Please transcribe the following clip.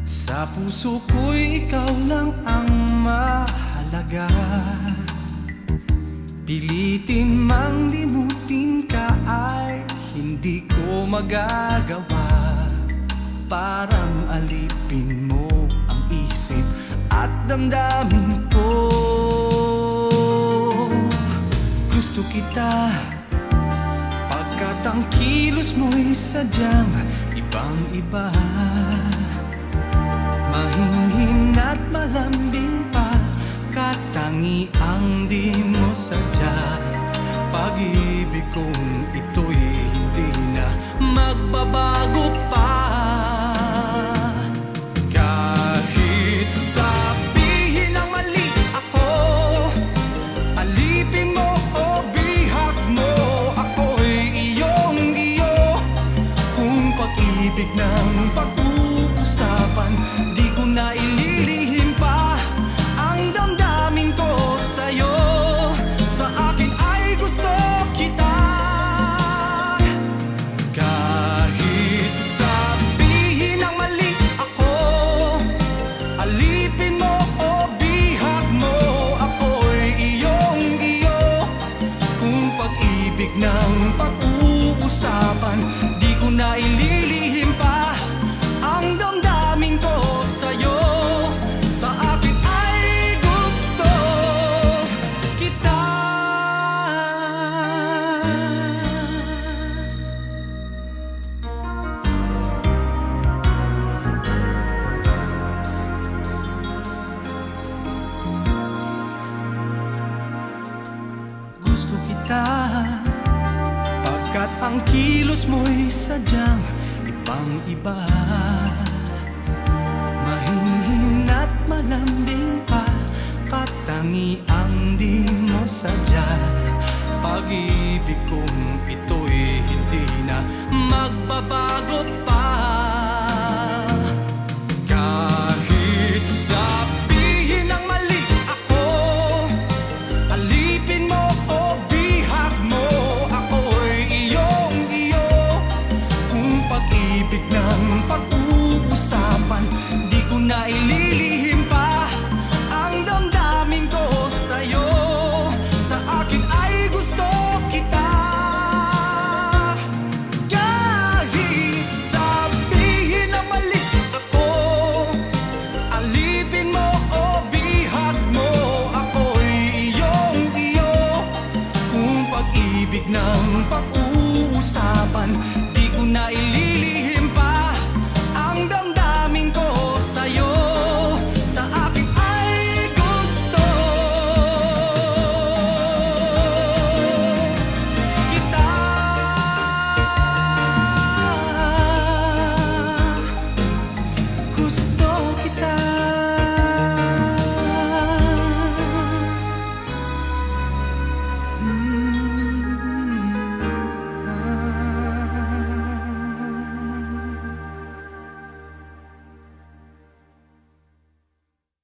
Sa puso ko'y ikaw lang ang mahalaga. Pilitin mang limutin ka ay hindi ko magagawa. Parang alipin mo ang isip at damdamin ko. Gusto kita pagkat ang kilos mo'y sadyang ibang-iba. Mahinhin at malambing pa, katangiang di mo sadya. Pag-ibig kong ito'y hindi na magbabago pa. Kahit sabihin ang mali ako, alipin mo o bihag mo, ako'y iyong-iyo. Kung pag-ibig ng pag-uusapan, di ko na ililihim pa ang damdamin ko sa'yo. Sa akin ay gusto kita. Kahit sabihin ang mali ako, alipin mo o bihag mo, ako'y iyong-iyo. Kung pag-ibig ng pag-uusapan, di ko na ililihim pa ang damdamin ko sa'yo. Sa akin ay gusto kita. Gusto kita pagkat ang kilos mo'y sadyang ibang-iba. Mahinhin at malambing pa, katangiang di mo sadya. Pag-ibig kong ito'y hindi na magbabago pa. Kahit sabihin ang mali ako, alipin mo o bihag mo, ako'y iyong-iyo. Kung pag-ibig ng pag-uusapan, di ko na ililihim pa ang damdamin ko sa'yo. Sa akin ay gusto kita. Kahit sabihin na mali ako, alipin mo o bihag mo, ako'y iyong-iyo. Kung pag-ibig ng pag-uusapan, di ko na ililihim pa ang damdamin ko sa'yo. Sa akin ay gusto kita. Gusto kita.